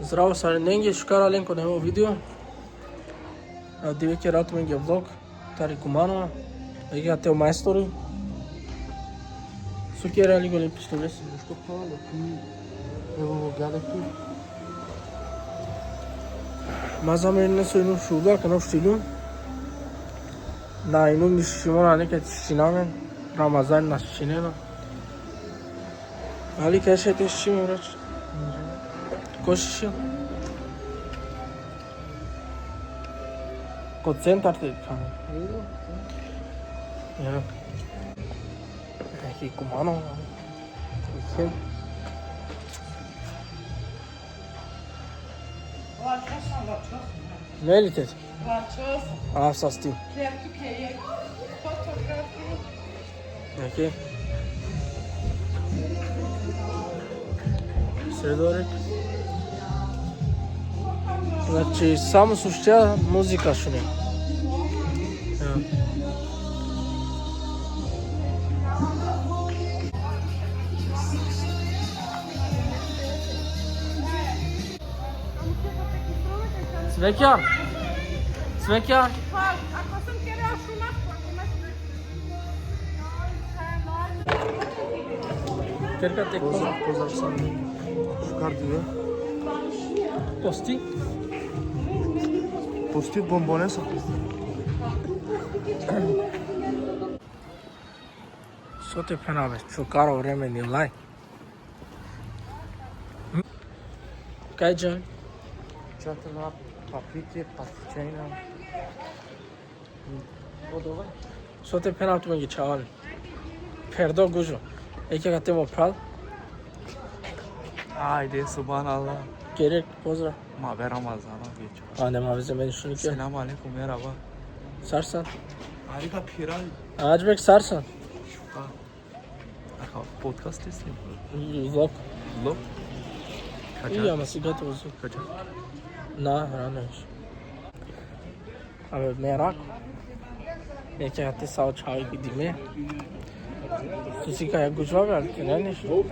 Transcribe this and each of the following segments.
Здраво, сариненги, шукара Ленко на ево видео. Дивеќе ратуменге влог, Тари Куманова, веќе тео мајстори. Сукера ли го лепиште веси? Што пало ти? Ево го гледате. Мазамерне со едно шуда, кано штилю. На едно мишимона нека тишинамен. Рамазан на шинена. Али кај те шиме врач? Кој шишил? Код центар те кано. Ja. Hier, Kumano. Ne elitet? Sasti. Окей. Средорек. Значи, само слушате музика шуне. Свекјар! Свекјар! Ако sam htjela šumak, Керка тек Позар сам. Шукар диве. Пости? Пости бомбонеса. Со те пенаве, чукаро време ни лај. Кај джан? Чата на паприки, пастичена. Одове. Со те пенав туме ги чавали. Пердо гужо. Еќе га те во прал. Haydi subhanallah. Gerek pozdrav. Mabe Ramazan'a geçiyor. Annem bize beni şunu ki. Selamun aleyküm merhaba. Sarsan. Harika piral. Acbek sarsan. Şuka. Aka podcast isim. Vlog. Vlog. İyi ama sigara olsun. Kaçak. Na, ranış. Abi merak. Еќе га те сао чај ги диме. Туси кај гужва бе, али не нешто.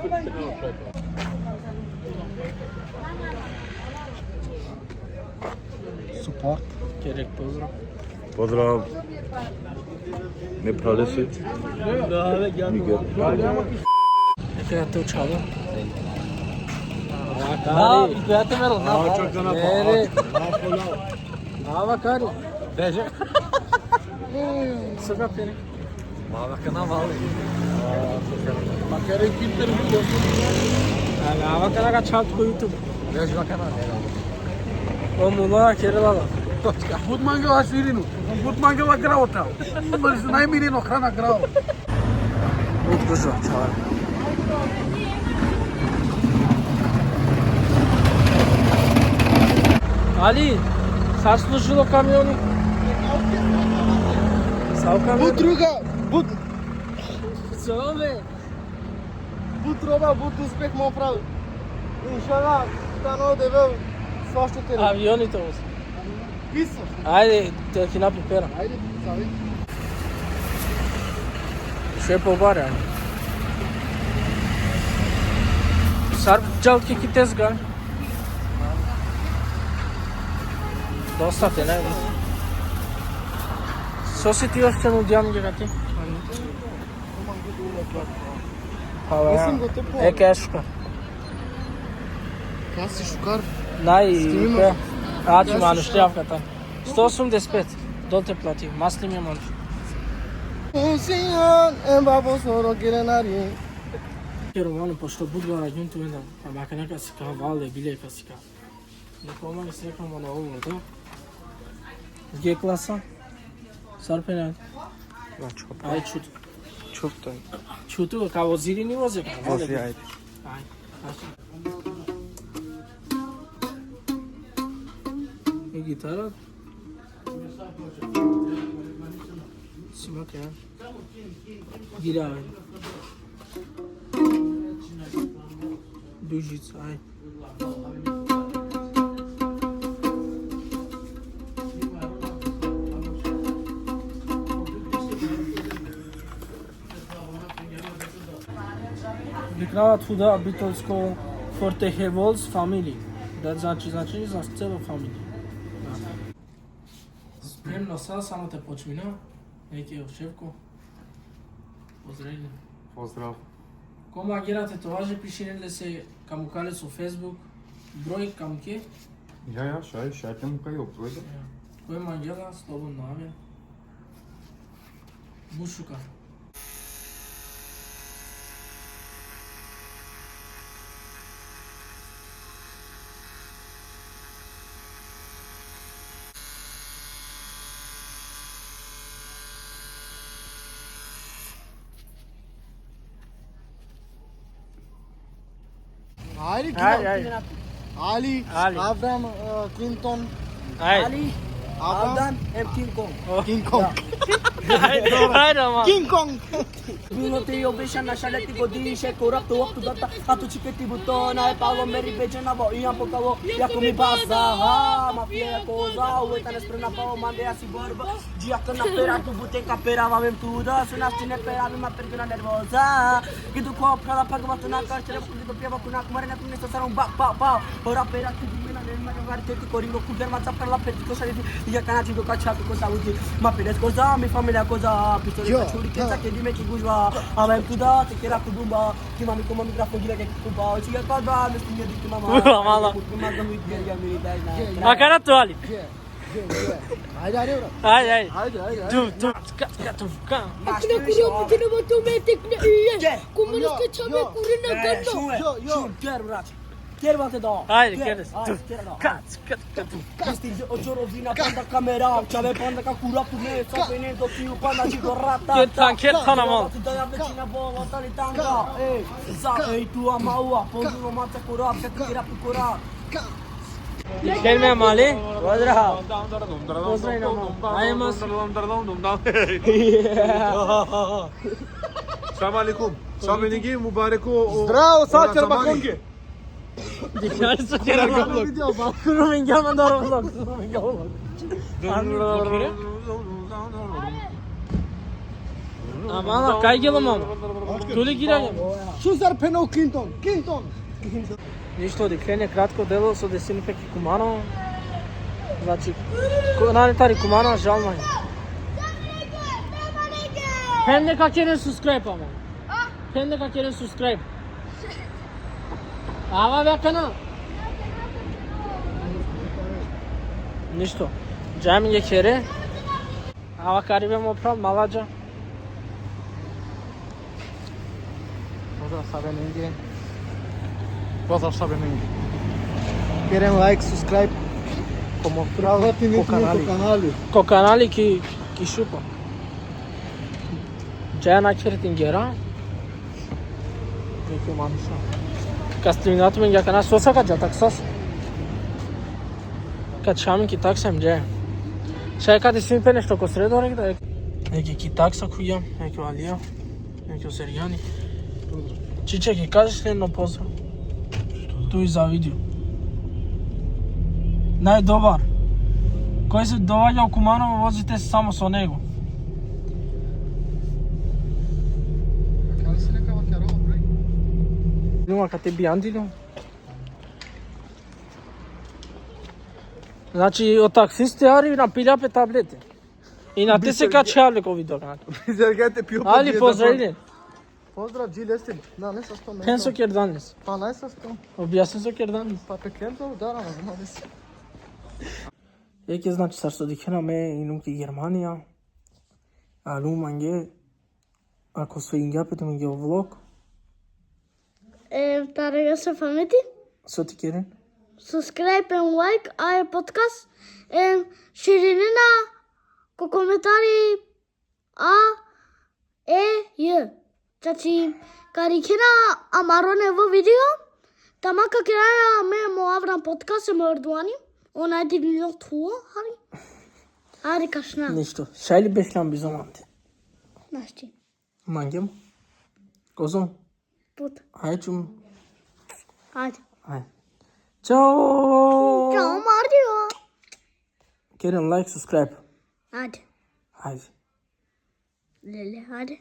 Support. Керек поздрав. Pozdrav. Ne pralesi? Еќе га те учава. Да, бигате меро. Aa çok da Ери. Napoli. Ава кари. Beje. Сога пери. Mabe kana malı. Makere kimdir bu? Али ава кара га чат кој YouTube. Beje bakana. О мула керела. Budmange wa sirinu. Budmange wa gravota. Mas najmirino hrana gravo. От гужва чава. Али, сар служило камиони. Сау Bu камиони. druga, bu Зове. troba, bu uspeh mo pravi. Inşallah stano deve svašta te. Авионите му. Piso. Ајде, те ќе напи пера. Ajde, savi. Ше побаре. Сар джалки ки тезга. Доста те, не? Соси ти още нудјам ги гати. Mislim da to po. Кешка. Kasi šukar. Нај, Стимимо. Ајде ману штрјавката. 185. Дол те плати. Масли ми мон. Usiyan en babo soro kirenari. Керовано пошто будва раѓунту една, па мака нека си ка валде билека си ка. Некома ми срекамо на ово, да? Ге класа? Сарпенат. Ај чут. Çuftan. Чуту ка возири ни возе ка. Vozi aydı. Ај. И гитара. Симак ја. Гира. Бежица, ај. Викнават худа битолско Forte Hevol's family. Да, значи за цела фамилија. Спремно са, само те почмина. Неќе Шевко. Поздравление. Поздрав. Кому агирате тоа же пишинеле се камукале со Facebook, број камке. Ja, šajte mu kaj oprójde. Кој мангела, слободно аве. Бушука. Ali, Ај. Ali, Ali. Abraham, Clinton, Ај. Abraham, King Kong. King Kong. Ајде, ама. King Kong. Bilo ti obeša na šaleti godiše, korap to waktu data, atu ciketi butona, e Paolo meri bejana bo iam pokalo, jako mi baza, ha, mafia cosa, ueta nesprena pao mande asi borba, giato na pera tu buten capera vamem tudo, sunaste ne pera ma pergona nervosa, gitu ko kala pagwatu na karcere gitu piava kuna kumarina tu nesta sarong ba, ora pera tu dimena nema jogar teti koringo kuger matap kala peti ko sari ia kana chido kacha ko saúde, ma peres cosa, mi família cosa, pistole ka churi kensa ke dime ki gujwa, avem tudo, te kera kudumba, ki mami ko mami grafo gira ke kuba, o chiga kada, nestinha de mama. Mala. Mama muito dia me dai na. Макара туали. Haydi hadi bro. Ај. Haydi. Ту. Aqui na Curia, porque não botou metek na iya. Como não que chame Curia na gano. Yo. Quero brat. Quero bater dó. Ајде, керес. Quero dó. Кат. Castillo ocho vina panda camera, chave panda ka kura tu me, sa pene to tiu panda chi gorrata. Ket mall. Da vecina boa tali tanga. Sa tu amaua, pondu mata kura, ke kira kura. Kelme mali. Возра. Ајмас. Selam aleyküm. Samenigi mübarek o. Zdravo, saçar bakonge. Дикари со керам. Video bak. Курумин гелмен дорозлок. Амала кај гелам ама? Тули гираѓам. Шузар Пено Clinton. Ништо да крене кратко дело со десинфек и кумано. Значи, нанетари кумано, жалма. Пенде ка керен subscribe ама. Пенде ка керен subscribe. Ава бекана. Ништо. Джами ја кере. Ава карибе мо прав маладжа. Pozdrav Sabenenge. Pozdrav Sabenenge. Querem like, subscribe. Como Pratite no canal. Ко канали ки шупа. Джана керетингера. Неќе мануша. Кастриминато мен ја кана сосака джа таксас. Качами ки таксам джа. Шајка ти сим пе нешто ко средо рек да. Неќе ки такса кујам, неќе алија, неќе Серијани. Чиче ки кажеш едно поздрав. Туј за видео. Најдобар. Кој се доваѓа у Куманово, возите се само со него. Kako se rekao Kerala, bre? Нема кате бијандило. Значи, од таксисти ари на пилјапе таблети. И на те се качале ко видео. Bizergete pio. Али поздравление. Pozdrav, Gilestin. Da, ne sa sto metro. Пенсо керданес. Pa ne sa sto. Објасни со керданес. Pa pequeno, da, não desse. Еќе значи сарсо дикенаме инунки Германија. Алу манге. Ако све ингапете манге о влог. Тарага се памети. Со ти керен. Subscribe and like our podcast. Ширинина ко коментари J. Значи, карикина амароне во видео. Тама ка кера ме мо аврам подкаст е мордуани. Она е дивно туа, хари. Ари кашна. Ништо. Шајли бешлам бизоманте. Нашти. Мангем. Козом. Пут. Ајчум. Ајде. Ај. Чао. Чао, Мардио. Керен лайк, subscribe. Ајде. Ајде. Леле, ајде.